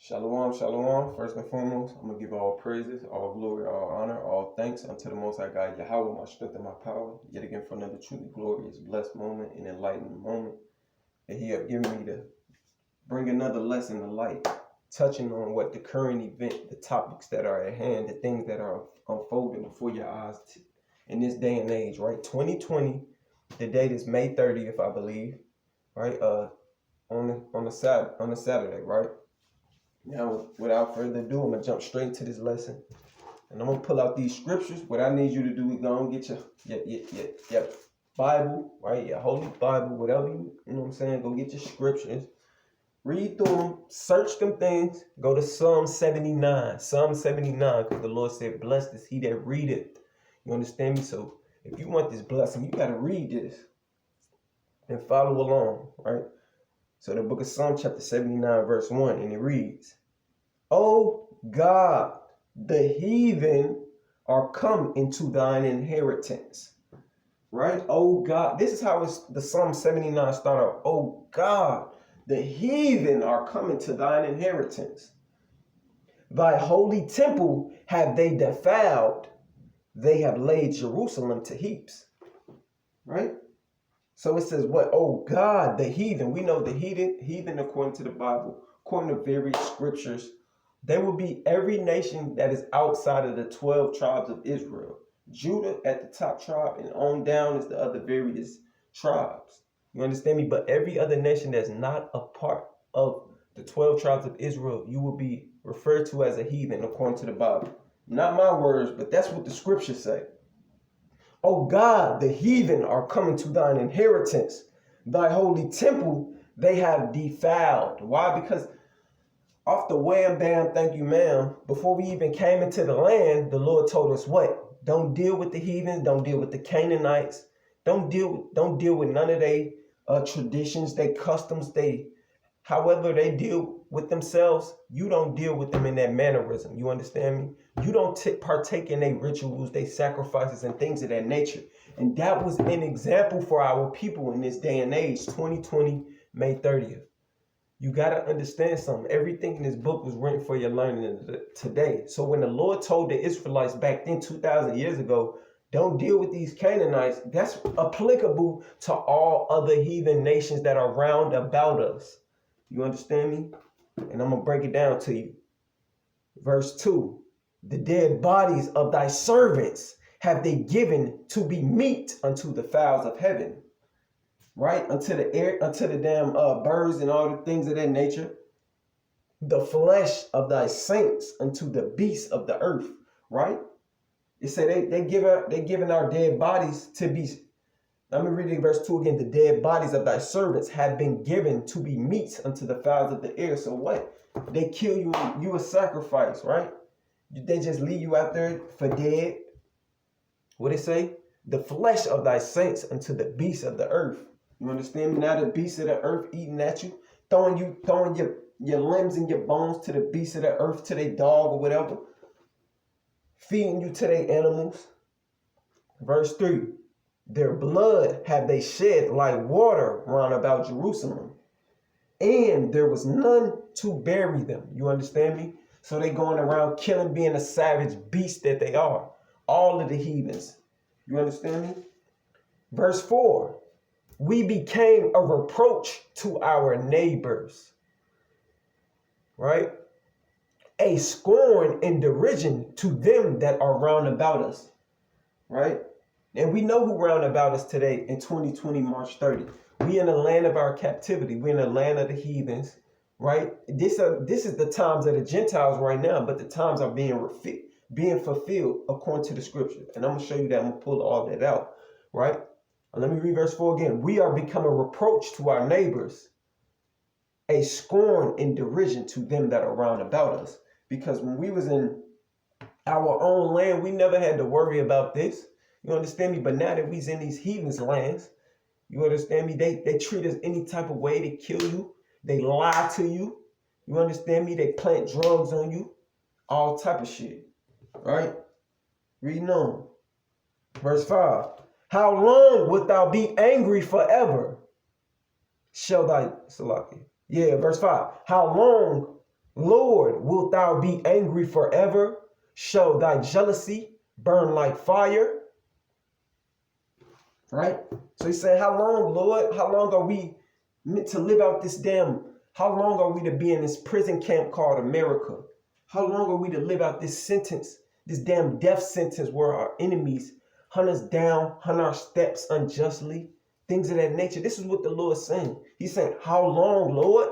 Shalom, shalom. First and foremost, I'm going to give all praises, all glory, all honor, all thanks unto the Most High God, Yahweh, my strength and my power, yet again for another truly glorious, blessed moment and enlightening moment that He have given me to bring another lesson to light, touching on what the current event, the topics that are at hand, the things that are unfolding before your eyes in this day and age, right? 2020, the date is May 30th, I believe, right? On the Saturday, right? Now, without further ado, I'm going to jump straight into this lesson. And I'm going to pull out these scriptures. What I need you to do is go and get your Bible, right? Your Holy Bible, whatever you know what I'm saying? Go get your scriptures. Read through them. Search them things. Go to Psalm 79. Psalm 79, because the Lord said, blessed is he that readeth. You understand me? So if you want this blessing, you got to read this and follow along, right? So the book of Psalm chapter 79 verse 1, and it reads, O God, the heathen are come into thine inheritance. Right? Oh God, this is how the Psalm 79 start out. Oh God, the heathen are coming to thine inheritance. Thy holy temple have they defiled. They have laid Jerusalem to heaps. Right? So it says what? Oh God, the heathen. We know the heathen according to the Bible, according to various scriptures, they will be every nation that is outside of the 12 tribes of Israel. Judah at the top tribe, and on down is the other various tribes. You understand me? But every other nation that's not a part of the 12 tribes of Israel, you will be referred to as a heathen according to the Bible. Not my words, but that's what the scriptures say. O God, the heathen are coming to thine inheritance. Thy holy temple they have defiled. Why? Because off the wham bam, thank you ma'am, before we even came into the land, the Lord told us what? Don't deal with the heathens, don't deal with the Canaanites, don't deal with none of their traditions, their customs, however they deal with themselves. You don't deal with them in that mannerism. You understand me? You don't partake in their rituals, their sacrifices, and things of that nature. And that was an example for our people in this day and age, 2020, May 30th. You got to understand something. Everything in this book was written for your learning today. So when the Lord told the Israelites back then 2,000 years ago, don't deal with these Canaanites, that's applicable to all other heathen nations that are round about us. You understand me? And I'm going to break it down to you. Verse 2, the dead bodies of thy servants have they given to be meat unto the fowls of heaven. Right? Unto the air, unto the damn birds and all the things of that nature. The flesh of thy saints unto the beasts of the earth. Right? It said they giving our dead bodies to be. Let me read verse 2 again. The dead bodies of thy servants have been given to be meat unto the fowls of the air. So what? They kill you, you a sacrifice, right? They just leave you out there for dead. What it say? The flesh of thy saints unto the beasts of the earth. You understand me? Now the beasts of the earth eating at you, throwing your limbs and your bones to the beasts of the earth, to their dog or whatever. Feeding you to their animals. Verse 3. Their blood have they shed like water round about Jerusalem, and there was none to bury them. You understand me? So they going around killing, being a savage beast that they are. All of the heathens. You understand me? Verse 4. We became a reproach to our neighbors. Right? A scorn and derision to them that are round about us. Right? And we know who round about us today in 2020, March 30. We in the land of our captivity. We in the land of the heathens, right? This is the times of the Gentiles right now, but the times are being fulfilled according to the scripture. And I'm going to show you that. I'm going to pull all that out, right? Let me read verse 4 again. We are become a reproach to our neighbors, a scorn and derision to them that are round about us. Because when we was in our own land, we never had to worry about this. You understand me? But now that we's in these heathens' lands, you understand me? They treat us any type of way. They kill you. They lie to you. You understand me? They plant drugs on you. All type of shit. Right? Reading on. Verse 5. How long wilt thou be angry forever? Shall thy, Salaki. Yeah, verse 5. How long Lord, wilt thou be angry forever? Shall thy jealousy burn like fire? Right? So he's saying, how long, Lord? How long are we meant to live out this how long are we to be in this prison camp called America? How long are we to live out this sentence, this damn death sentence where our enemies hunt us down, hunt our steps unjustly, things of that nature? This is what the Lord is saying. He's saying, how long, Lord?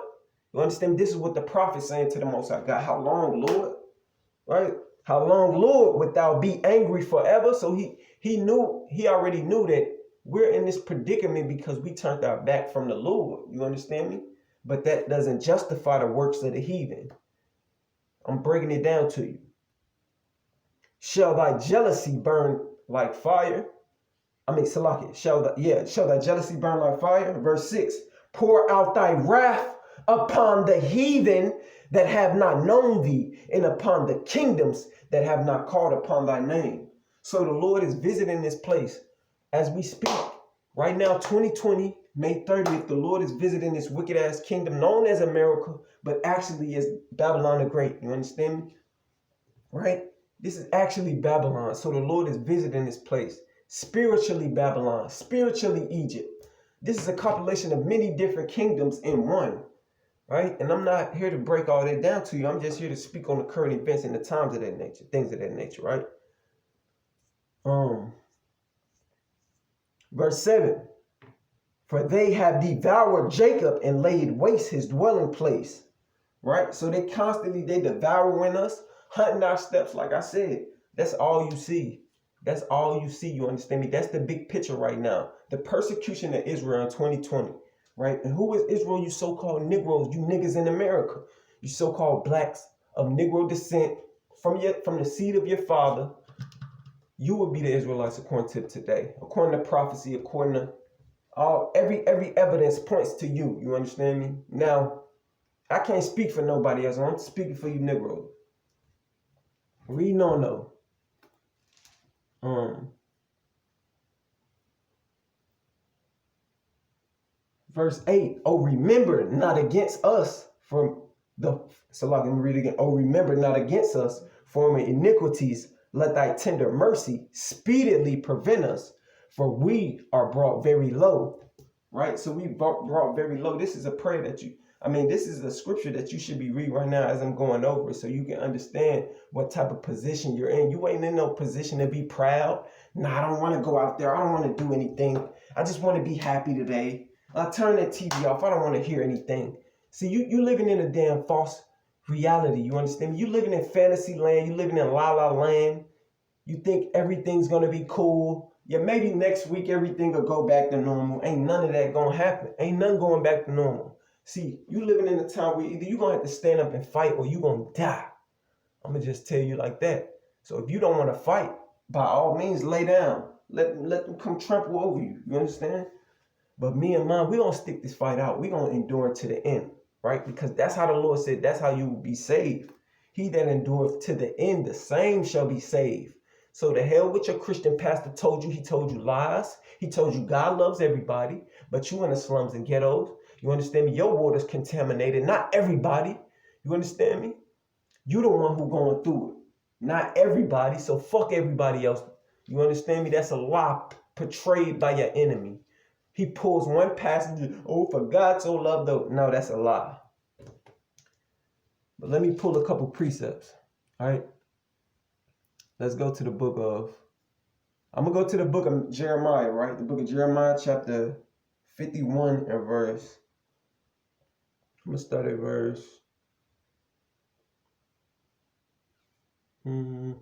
You understand? This is what the prophet's saying to the Most High God. How long, Lord? Right? How long, Lord, wilt thou be angry forever? So he already knew that we're in this predicament because we turned our back from the Lord. You understand me? But that doesn't justify the works of the heathen. I'm breaking it down to you. Shall thy jealousy burn like fire? Salaki, shall thy jealousy burn like fire? Verse 6, pour out thy wrath upon the heathen that have not known thee, and upon the kingdoms that have not called upon thy name. So the Lord is visiting this place as we speak. Right now, 2020, May 30th, the Lord is visiting this wicked ass kingdom known as America, but actually is Babylon the Great. You understand me? Right? This is actually Babylon. So the Lord is visiting this place. Spiritually Babylon, spiritually Egypt. This is a compilation of many different kingdoms in one. Right? And I'm not here to break all that down to you. I'm just here to speak on the current events and the times of that nature, things of that nature, right? Verse 7. For they have devoured Jacob and laid waste his dwelling place. Right? So they devouring us, hunting our steps, like I said. That's all you see. That's all you see. You understand me? That's the big picture right now. The persecution of Israel in 2020. Right? And who is Israel? You so-called Negroes, you niggas in America. You so-called blacks of Negro descent from the seed of your father. You would be the Israelites according to today. According to prophecy, according to every evidence points to you. You understand me? Now, I can't speak for nobody else. I'm speaking for you Negroes. Read on though. Verse 8. Oh, remember not against us let me read again. Oh, remember not against us for iniquities. Let thy tender mercy speedily prevent us, for we are brought very low. Right? So we brought very low. This is a prayer this is a scripture that you should be reading right now as I'm going over it, so you can understand what type of position you're in. You ain't in no position to be proud. Nah, I don't want to go out there. I don't want to do anything. I just want to be happy today. I'll turn that TV off. I don't want to hear anything. See, you living in a damn false reality. You understand me? You living in fantasy land. You living in la la land. You think everything's going to be cool. Yeah, maybe next week everything will go back to normal. Ain't none of that going to happen. Ain't nothing going back to normal. See, you living in a time where either you're going to have to stand up and fight or you're going to die. I'm going to just tell you like that. So if you don't want to fight, by all means, lay down. Let them come trample over you. You understand? But me and mine, we're going to stick this fight out. We're going to endure to the end, right? Because that's how the Lord said, that's how you will be saved. He that endureth to the end, the same shall be saved. So the hell with your Christian pastor told you. He told you lies. He told you God loves everybody, but you in the slums and ghettos. You understand me? Your water's contaminated. Not everybody. You understand me? You the one who going through it. Not everybody. So fuck everybody else. You understand me? That's a lie portrayed by your enemy. He pulls one passage. Oh, for God so loved the... No, that's a lie. But let me pull a couple precepts. All right. Let's go to the book of... I'm going to go to the book of Jeremiah, right? The book of Jeremiah, chapter 51 and verse... I'm going to start at verse... I'm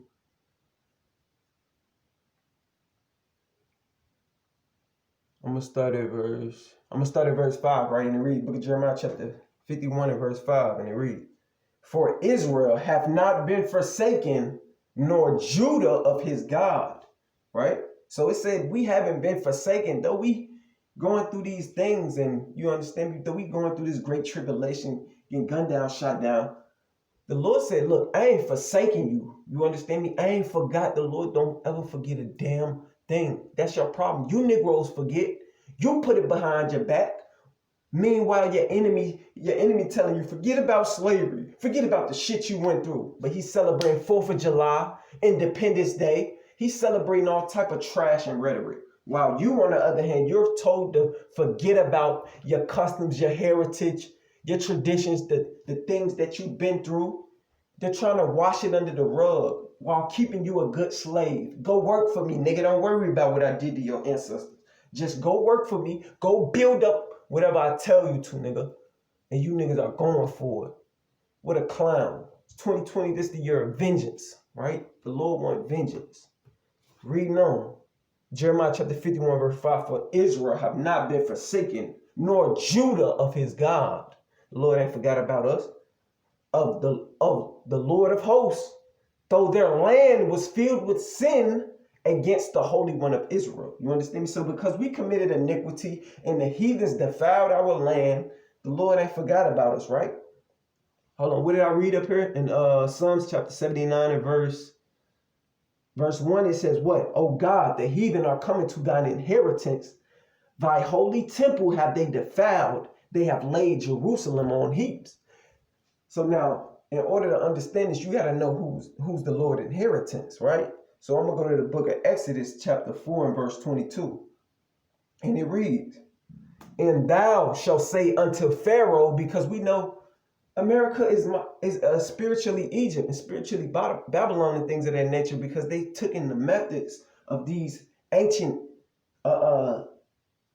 going to start at verse 5, right? And it reads, book of Jeremiah, chapter 51 and verse 5, and it reads, for Israel hath not been forsaken, nor Judah of his God, right? So it said we haven't been forsaken, though we going through these things, and you understand me, though we going through this great tribulation, getting gunned down, shot down. The Lord said, look, I ain't forsaken you. You understand me? I ain't forgot. The Lord don't ever forget a damn thing. That's your problem. You Negroes forget. You put it behind your back. Meanwhile, your enemy telling you, forget about slavery, forget about the shit you went through. But he's celebrating 4th of July, Independence Day. He's celebrating all type of trash and rhetoric. While you, on the other hand, you're told to forget about your customs, your heritage, your traditions, the things that you've been through. They're trying to wash it under the rug while keeping you a good slave. Go work for me, nigga. Don't worry about what I did to your ancestors. Just go work for me. Go build up whatever I tell you to, nigga. And you niggas are going for it. What a clown. It's 2020, this the year of vengeance, right? The Lord wants vengeance. Reading on. Jeremiah chapter 51, verse 5. For Israel have not been forsaken, nor Judah of his God. The Lord ain't forgot about us. Of the Lord of hosts, though their land was filled with sin against the Holy One of Israel. You understand me? So because we committed iniquity and the heathens defiled our land, the Lord ain't forgot about us, right? Hold on, what did I read up here? In Psalms chapter 79 and verse 1, it says what? Oh God, the heathen are coming to thine inheritance. Thy holy temple have they defiled. They have laid Jerusalem on heaps. So now, in order to understand this, you got to know who's the Lord's inheritance, right? So I'm going to go to the book of Exodus chapter 4 and verse 22. And it reads, and thou shalt say unto Pharaoh, because we know America is spiritually Egypt and spiritually Babylon and things of that nature, because they took in the methods of these ancient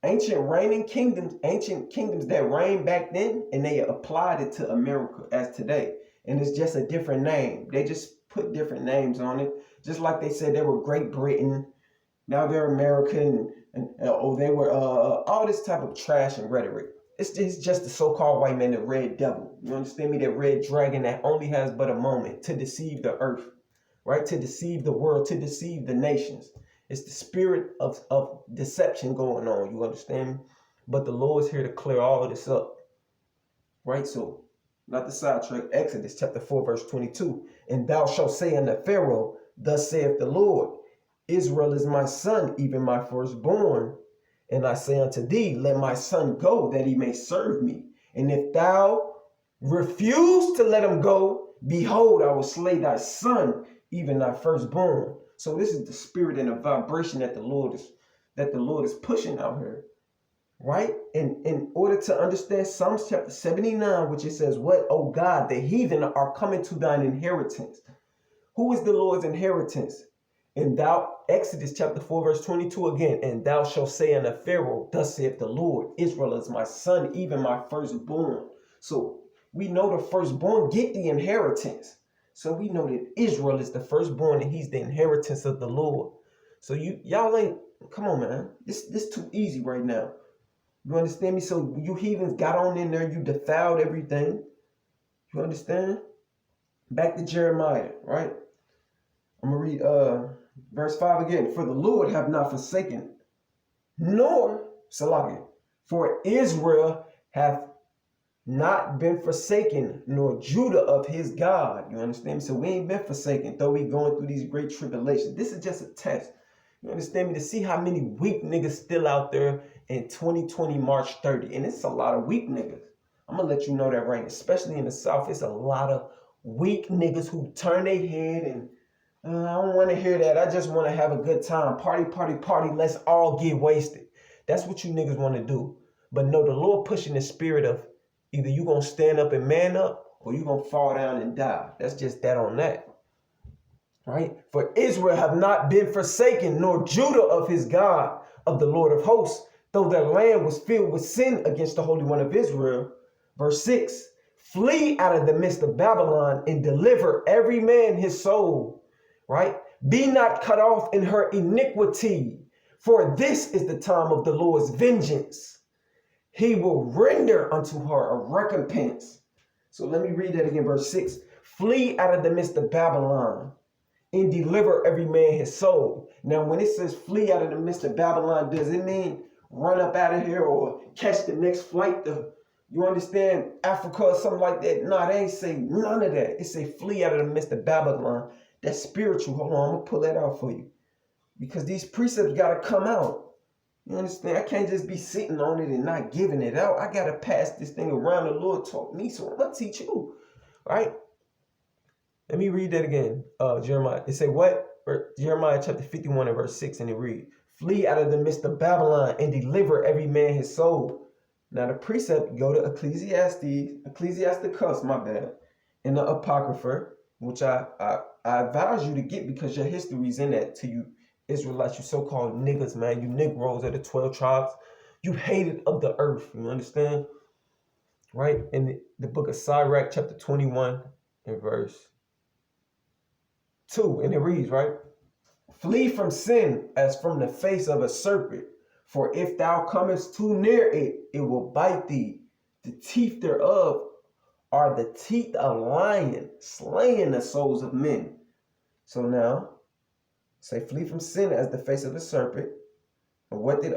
reigning kingdoms, ancient kingdoms that reigned back then, and they applied it to America as today. And it's just a different name. They just put different names on it. Just like they said they were Great Britain, now they're American, and they were all this type of trash and rhetoric. It's just the so-called white man, the red devil. You understand me? That red dragon that only has but a moment to deceive the earth, right? To deceive the world, to deceive the nations. It's the spirit of deception going on. You understand me? But the Lord's here to clear all of this up, right? So, not the sidetrack, Exodus chapter 4, verse 22. And thou shalt say unto Pharaoh, thus saith the Lord, Israel is my son, even my firstborn. And I say unto thee, let my son go, that he may serve me. And if thou refuse to let him go, behold, I will slay thy son, even thy firstborn. So this is the spirit and the vibration that the Lord is pushing out here, right? And in order to understand Psalms chapter 79, which it says, what? Oh God, the heathen are coming to thine inheritance. Who is the Lord's inheritance? And thou, Exodus chapter 4, verse 22 again, and thou shalt say unto Pharaoh, thus saith the Lord, Israel is my son, even my firstborn. So we know the firstborn get the inheritance. So we know that Israel is the firstborn and he's the inheritance of the Lord. So y'all ain't, come on, man. This too easy right now. You understand me? So you heathens got on in there, you defiled everything. You understand? Back to Jeremiah, right? I'm going to read verse 5 again. For the Lord have not forsaken, nor, Salakia, for Israel hath not been forsaken, nor Judah of his God. You understand me? So we ain't been forsaken, though we going through these great tribulations. This is just a test. You understand me? To see how many weak niggas still out there in 2020, March 30. And it's a lot of weak niggas. I'm going to let you know that right now. Especially in the South, it's a lot of weak niggas who turn their head and I don't want to hear that. I just want to have a good time. Party, party, party. Let's all get wasted. That's what you niggas want to do. But no, the Lord pushing the spirit of either you going to stand up and man up or you going to fall down and die. That's just that on that. Right? For Israel have not been forsaken, nor Judah of his God, of the Lord of hosts, though their land was filled with sin against the Holy One of Israel. Verse 6, flee out of the midst of Babylon and deliver every man his soul. Right? Be not cut off in her iniquity, for this is the time of the Lord's vengeance. He will render unto her a recompense. So let me read that again, verse 6. Flee out of the midst of Babylon and deliver every man his soul. Now, when it says flee out of the midst of Babylon, does it mean run up out of here or catch the next flight to, you understand, Africa or something like that? No, they ain't say none of that. It say flee out of the midst of Babylon. That's spiritual. Hold on, I'm going to pull that out for you. Because these precepts got to come out. You understand? I can't just be sitting on it and not giving it out. I gotta pass this thing around. The Lord taught me, so I'm gonna teach you. Right? Let me read that again. Jeremiah. It say what? Jeremiah chapter 51 and verse 6, and it read, flee out of the midst of Babylon and deliver every man his soul. Now the precept, go to Ecclesiasticus, my bad, and the Apocrypha, which I advise you to get because your history's in that to you Israelites, you so-called niggas, man. You Negroes of the 12 tribes. You hated of the earth. You understand? Right? In the book of Sirach, chapter 21 and verse 2. And it reads, right? Flee from sin as from the face of a serpent. For if thou comest too near it, it will bite thee. The teeth thereof are the teeth of lion, slaying the souls of men. So now, say flee from sin as the face of a serpent. And what did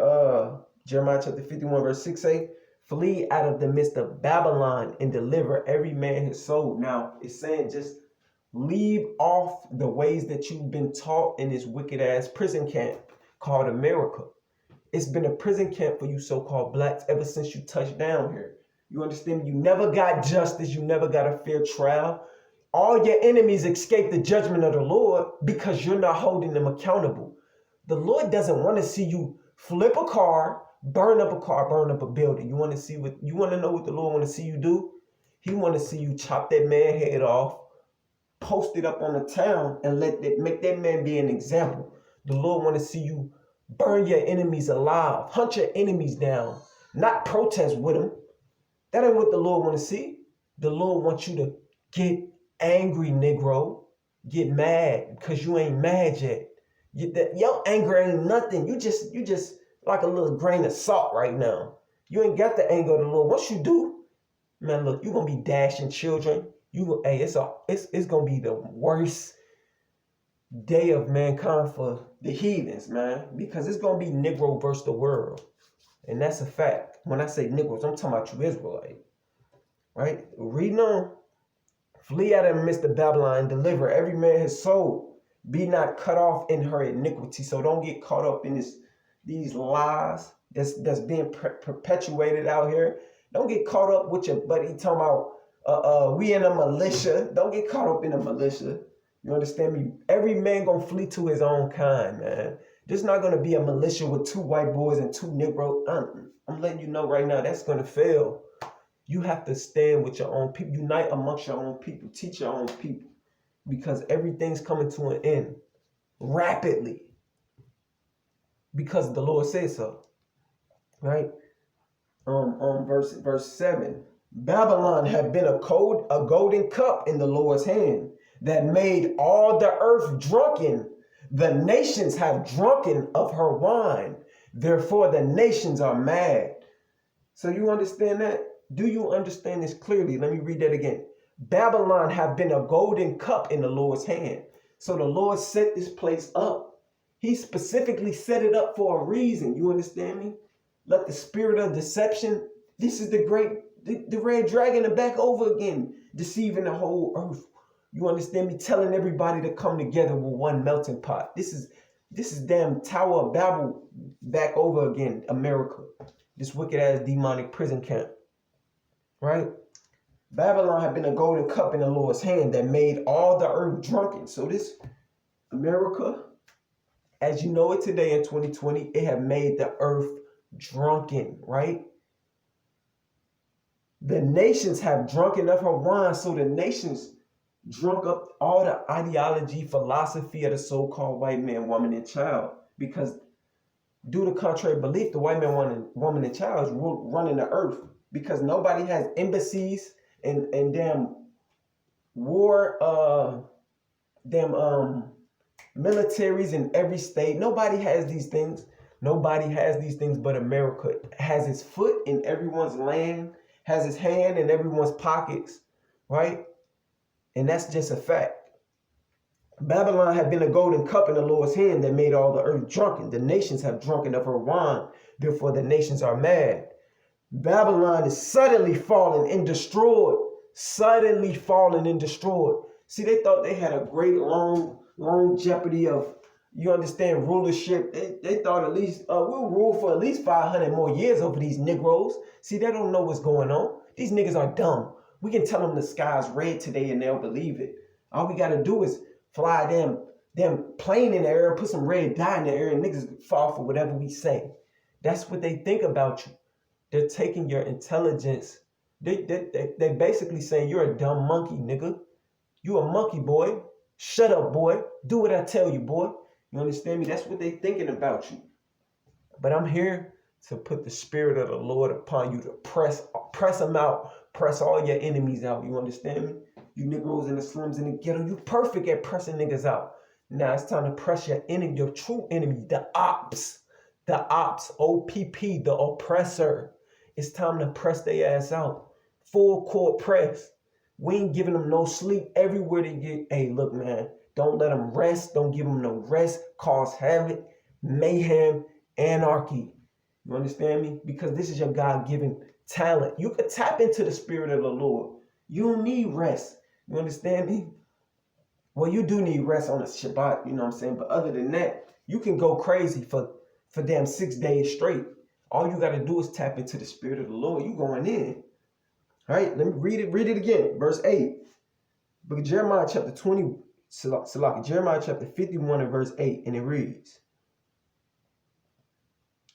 Jeremiah chapter 51 verse 6 say? Flee out of the midst of Babylon and deliver every man his soul. Now, it's saying just leave off the ways that you've been taught in this wicked ass prison camp called America. It's been a prison camp for you so-called blacks ever since you touched down here. You understand? You never got justice. You never got a fair trial. All your enemies escape the judgment of the Lord because you're not holding them accountable. The Lord doesn't want to see you flip a car, burn up a building. You want to know what the Lord want to see you do? He want to see you chop that man head off, post it up on the town, and make that man be an example. The Lord want to see you burn your enemies alive, hunt your enemies down, not protest with them. That ain't what the Lord want to see. The Lord wants you to get angry, Negro. Get mad because you ain't mad yet. Your anger ain't nothing. You just like a little grain of salt right now. You ain't got the anger of the Lord. Once you do, man, look, you're gonna be dashing children. It's gonna be the worst day of mankind for the heathens, man, because it's gonna be Negro versus the world. And that's a fact. When I say Negroes, I'm talking about you Israelite. Right? Reading on. Flee out of the midst of Babylon and deliver every man his soul. Be not cut off in her iniquity. So don't get caught up in these lies that's being perpetuated out here. Don't get caught up with your buddy talking about we in a militia. Don't get caught up in a militia. You understand me? Every man gonna flee to his own kind, man. There's not gonna be a militia with 2 white boys and 2 Negro. I'm letting you know right now that's gonna fail. You have to stand with your own people. Unite amongst your own people. Teach your own people. Because everything's coming to an end rapidly. Because the Lord says so. Right? Verse 7. Babylon had been a golden cup in the Lord's hand that made all the earth drunken. The nations have drunken of her wine. Therefore the nations are mad. So you understand that? Do you understand this clearly? Let me read that again. Babylon have been a golden cup in the Lord's hand. So the Lord set this place up. He specifically set it up for a reason. You understand me? Let the spirit of deception, this is the red dragon back over again, deceiving the whole earth. You understand me? Telling everybody to come together with one melting pot. This is damn Tower of Babel back over again, America. This wicked ass demonic prison camp. Right? Babylon had been a golden cup in the Lord's hand that made all the earth drunken. So this America, as you know it today in 2020, it had made the earth drunken, right? The nations have drunken of her wine. So the nations drunk up all the ideology, philosophy of the so-called white man, woman, and child. Because due to contrary belief, the white man, woman, and child is running the earth. Because nobody has embassies and damn war, militaries in every state. Nobody has these things. Nobody has these things but America. Has its foot in everyone's land, has its hand in everyone's pockets, right? And that's just a fact. Babylon had been a golden cup in the Lord's hand that made all the earth drunken. The nations have drunken of her wine. Therefore the nations are mad. Babylon is suddenly fallen and destroyed. See, they thought they had a great long longevity of You understand rulership? They thought at least we'll rule for at least 500 more years over these Negroes. See, they don't know what's going on. These niggas are dumb. We can tell them the sky's red today and they'll believe it. All we gotta do is fly them plane in the air, put some red dye in the air, and niggas fall for whatever we say. That's what they think about you. They're taking your intelligence. They basically saying you're a dumb monkey, nigga. You a monkey, boy. Shut up, boy. Do what I tell you, boy. You understand me? That's what they thinking about you. But I'm here to put the spirit of the Lord upon you to press them out, press all your enemies out. You understand me? You Negroes in the slums in the ghetto, you perfect at pressing niggas out. Now it's time to press your enemy, your true enemy, the ops, OPP, the oppressor. It's time to press their ass out. Full court press. We ain't giving them no sleep everywhere they get. Hey, look, man, don't let them rest. Don't give them no rest. Cause havoc, mayhem, anarchy. You understand me? Because this is your God-given talent. You can tap into the spirit of the Lord. You don't need rest. You understand me? Well, you do need rest on a Shabbat, you know what I'm saying? But other than that, you can go crazy for damn 6 days straight. All you got to do is tap into the spirit of the Lord. You going in. All right, let me read it again. Verse 8. Book of Jeremiah chapter 20, Jeremiah chapter 51 and verse 8. And it reads,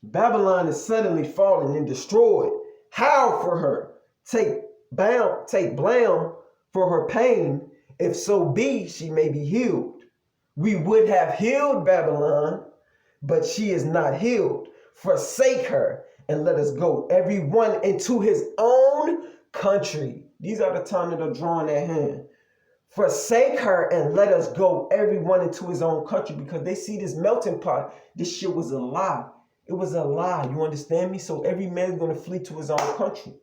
Babylon is suddenly fallen and destroyed. Howl for her. Take blame for her pain. If so be, she may be healed. We would have healed Babylon, but she is not healed. Forsake her and let us go, everyone into his own country. These are the times that are drawing their hand. Forsake her and let us go, everyone into his own country, because they see this melting pot. This shit was a lie. It was a lie. You understand me? So every man's going to flee to his own country.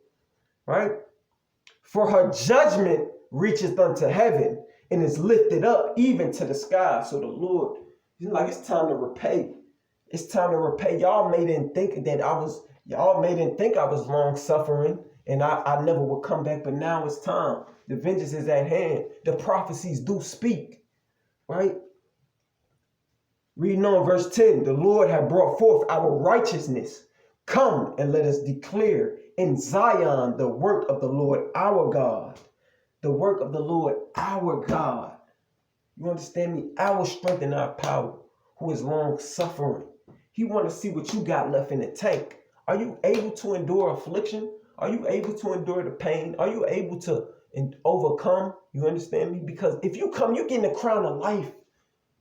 Right? For her judgment reacheth unto heaven and is lifted up even to the sky. So the Lord, it's time to repay. It's time to repay. Y'all made didn't think I was long suffering and I never would come back, but now it's time. The vengeance is at hand. The prophecies do speak. Right? Reading on verse 10, the Lord hath brought forth our righteousness. Come and let us declare in Zion the work of the Lord our God. The work of the Lord our God. You understand me? Our strength and our power, who is long suffering. He want to see what you got left in the tank. Are you able to endure affliction? Are you able to endure the pain? Are you able to overcome? You understand me? Because if you come, you getting the crown of life.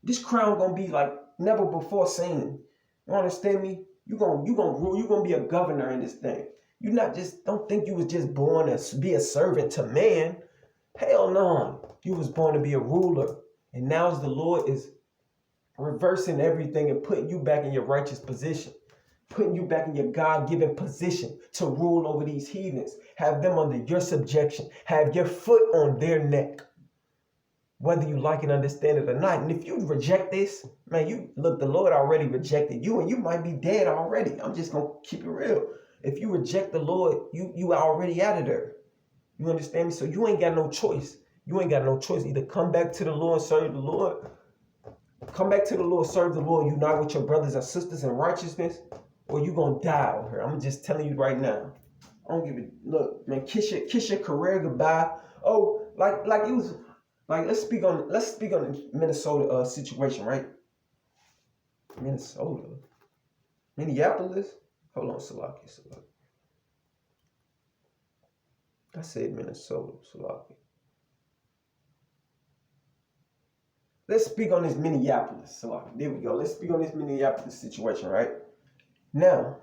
This crown gonna be like never before seen. You understand me? You gonna rule. You gonna be a governor in this thing. You don't think you was just born to be a servant to man. Hell no. You was born to be a ruler. And now as the Lord is reversing everything and putting you back in your righteous position, putting you back in your God-given position to rule over these heathens, have them under your subjection, have your foot on their neck, whether you like and understand it or not. And if you reject this, man, the Lord already rejected you and you might be dead already. I'm just going to keep it real. If you reject the Lord, you are already out of there. You understand me? So you ain't got no choice. You ain't got no choice. Either come back to the Lord, serve the Lord. Come back to the Lord, serve the Lord, unite with your brothers and sisters in righteousness, or you going to die out here. I'm just telling you right now. I don't give a look, man, kiss your career goodbye. Oh, like it was like let's speak on the Minnesota situation, right? Minneapolis. Hold on, Salaki. I said Minnesota, Salaki. Let's speak on this Minneapolis, Salaki. There we go. Let's speak on this Minneapolis situation, right? Now,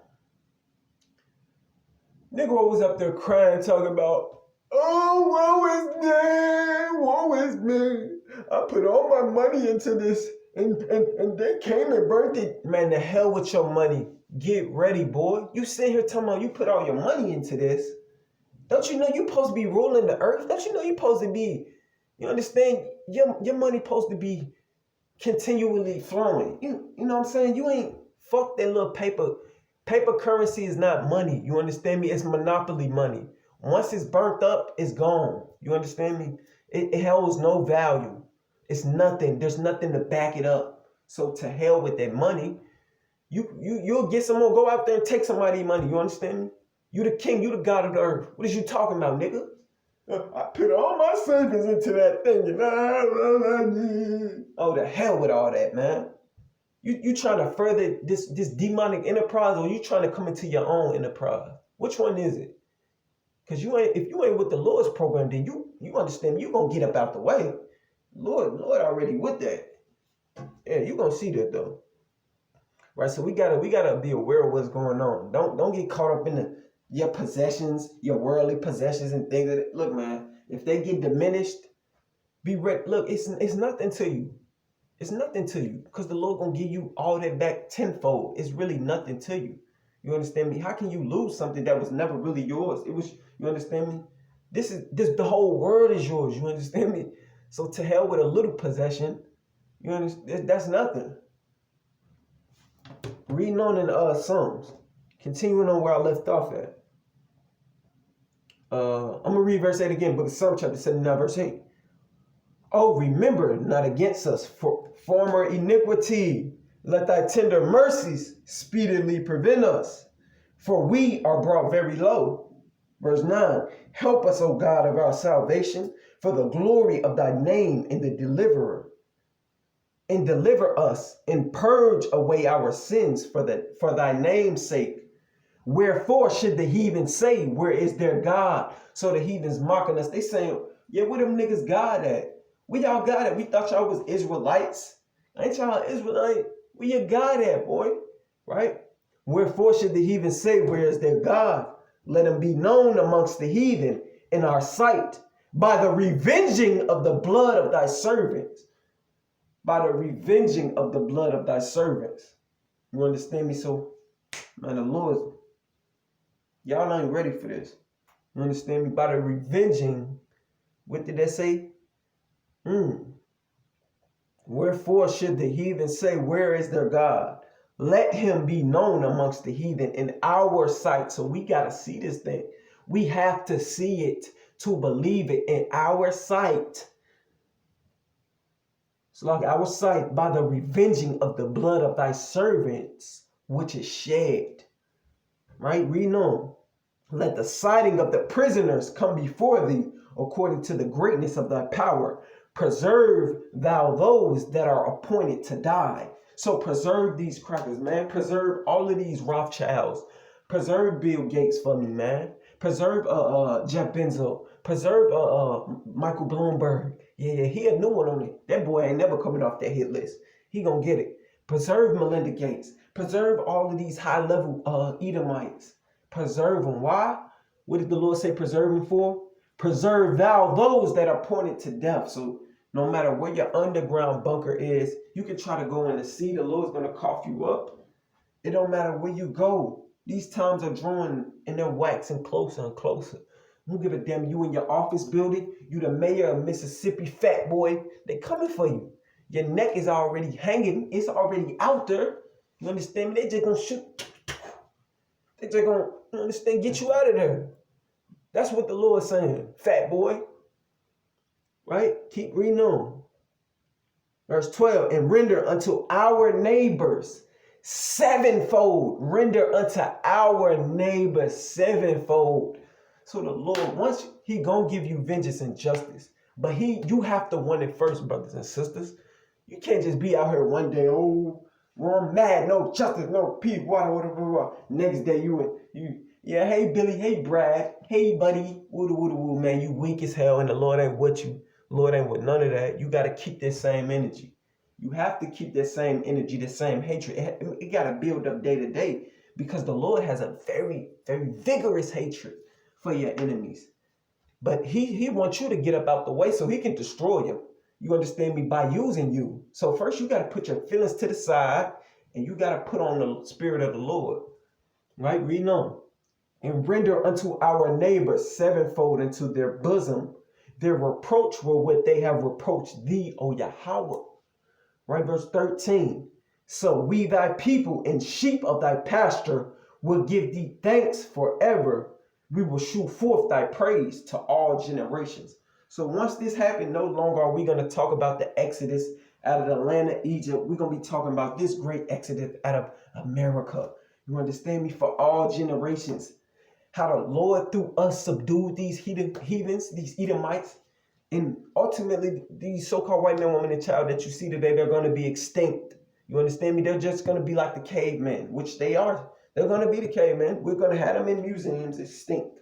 Negro was up there crying, talking about, oh, woe is me. I put all my money into this, and they came and burnt it. Man, the hell with your money. Get ready, boy. You sit here talking about you put all your money into this. Don't you know you supposed to be ruling the earth? Don't you know you supposed to be, you understand? Your money supposed to be continually flowing. You know what I'm saying? You ain't fuck that little paper. Paper currency is not money. You understand me? It's monopoly money. Once it's burnt up, it's gone. You understand me? It holds no value. It's nothing. There's nothing to back it up. So to hell with that money. You'll get someone, go out there and take somebody's money. You understand me? You the king, you the god of the earth. What is you talking about, nigga? I put all my savings into that thing. Oh, the hell with all that, man. You trying to further this demonic enterprise, or you trying to come into your own enterprise? Which one is it? Because if you ain't with the Lord's program, then you understand me, you gonna get up out the way. Lord already with that. Yeah, you gonna see that though. Right, so we gotta be aware of what's going on. Don't get caught up in your possessions, your worldly possessions and things. Look, man, if they get diminished, be ready. Look, it's nothing to you. It's nothing to you, because the Lord gonna give you all that back tenfold. It's really nothing to you. You understand me? How can you lose something that was never really yours? It was. You understand me? This the whole world is yours. You understand me? So to hell with a little possession. You understand? That's nothing. Reading on in Psalms, continuing on where I left off at. I'm gonna read verse 8 again, book of Psalm chapter 79, verse 8. Oh, remember not against us for former iniquity. Let thy tender mercies speedily prevent us, for we are brought very low. Verse 9. Help us, O God of our salvation, for the glory of thy name and the deliverer. And deliver us, and purge away our sins for thy name's sake. Wherefore should the heathen say, where is their God? So the heathens mocking us. They saying, yeah, where them niggas God at? Where y'all God at? We thought y'all was Israelites. Ain't y'all Israelite? Where your God at, boy? Right? Wherefore should the heathen say, where is their God? Let him be known amongst the heathen in our sight, by the revenging of the blood of thy servants. By the revenging of the blood of thy servants. You understand me? So, man, the Lord, y'all ain't ready for this. You understand me? By the revenging, what did that say? Wherefore should the heathen say, where is their God? Let him be known amongst the heathen in our sight. So we got to see this thing. We have to see it to believe it in our sight. So like our sight, by the revenging of the blood of thy servants, which is shed. Right? Read on. Let the sighting of the prisoners come before thee, according to the greatness of thy power. Preserve thou those that are appointed to die. So preserve these crackers, man. Preserve all of these Rothschilds. Preserve Bill Gates for me, man. Preserve Jeff Bezos. Preserve Michael Bloomberg. Yeah, he a new one on it. That boy ain't never coming off that hit list. He gonna get it. Preserve Melinda Gates. Preserve all of these high-level Edomites. Preserve them. Why? What did the Lord say preserve them for? Preserve thou those that are appointed to death. So no matter where your underground bunker is, you can try to go in the sea. The Lord's gonna cough you up. It don't matter where you go. These times are drawing and they're waxing closer and closer. You don't give a damn. You in your office building, you the mayor of Mississippi, fat boy, they coming for you. Your neck is already hanging. It's already out there. You understand me? They just gonna shoot. They just gonna, you understand, get you out of there. That's what the Lord's saying, fat boy. Right? Keep reading on. Verse 12, and render unto our neighbors sevenfold. Render unto our neighbors sevenfold. So the Lord, once he gonna give you vengeance and justice, but you have to want it first, brothers and sisters. You can't just be out here one day, oh, I'm mad, no justice, no peace, whatever. Next day yeah, hey Billy, hey Brad, hey buddy, woo, man, you weak as hell, and the Lord ain't with you. The Lord ain't with none of that. You gotta keep that same energy. You have to keep that same energy, the same hatred. It gotta build up day to day, because the Lord has a very, very vigorous hatred for your enemies. But he wants you to get up out the way so he can destroy them. You understand me? By using you. So first you got to put your feelings to the side, and you got to put on the spirit of the Lord. Right? Read on. And render unto our neighbors sevenfold into their bosom their reproach were what they have reproached thee, O Yahweh. Right? Verse 13. So we thy people and sheep of thy pasture will give thee thanks forever. We will shew forth thy praise to all generations. So once this happened, no longer are we going to talk about the Exodus out of the land of Egypt. We're going to be talking about this great exodus out of America. You understand me? For all generations. How the Lord through us subdued these heathens, these Edomites. And ultimately, these so-called white men, woman, and child that you see today, they're going to be extinct. You understand me? They're just going to be like the cavemen, which they are. They're going to be the cavemen. We're going to have them in museums extinct.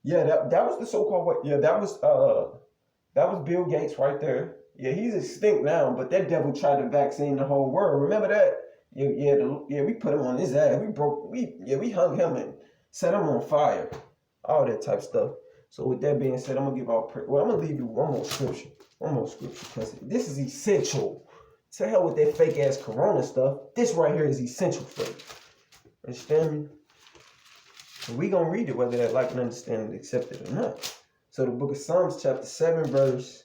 Yeah, that was the so-called white. Yeah, that was Bill Gates right there. Yeah, he's extinct now, but that devil tried to vaccine the whole world. Remember that? Yeah, we put him on his ass. We hung him and set him on fire. All that type stuff. So with that being said, I'm gonna give all praise. Well, I'm gonna leave you one more scripture, because this is essential. To hell with that fake ass Corona stuff. This right here is essential for you. Understand me? And we gonna read it whether they like and understand and accept it or not. So the book of Psalms chapter 7 verse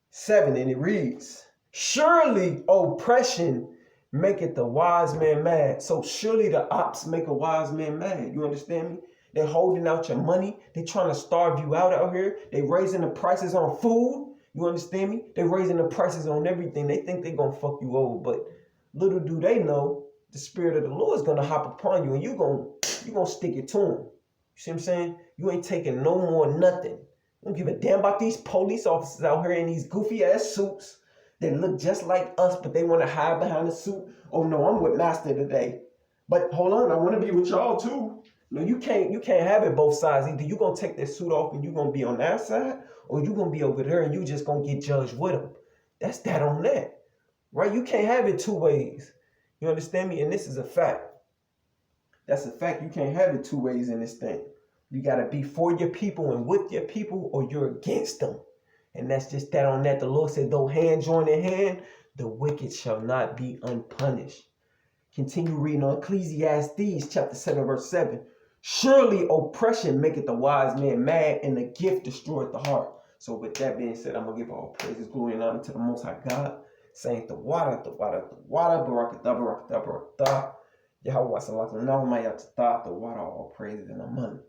7, and it reads, surely oppression maketh the wise man mad. So surely the ops make a wise man mad. You understand me? They're holding out your money. They're trying to starve you out here. They're raising the prices on food. You understand me? They're raising the prices on everything. They think they're going to fuck you over. But little do they know, the Spirit of the Lord is going to hop upon you and you're gonna stick it to him. You see what I'm saying? You ain't taking no more nothing. You don't give a damn about these police officers out here in these goofy ass suits that look just like us, but they want to hide behind the suit. Oh no, I'm with Master today. But hold on, I want to be with y'all too. No, you can't have it both sides. Either you gonna take that suit off and you gonna be on that side, or you gonna be over there and you just gonna get judged with them. That's that on that. Right? You can't have it two ways. You understand me? And this is a fact. That's a fact. You can't have it two ways in this thing. You gotta be for your people and with your people, or you're against them. And that's just that on that. The Lord said, though hand join in hand, the wicked shall not be unpunished. Continue reading on Ecclesiastes chapter 7 verse 7. Surely oppression maketh the wise man mad, and the gift destroyeth the heart. So with that being said, I'm going to give all praises, glory, and honor to the Most High God, saying the water, barakatah, barakatah, barakatah, Yahweh, sallallahu alaihi wa sallam, the water, all praises, and amen.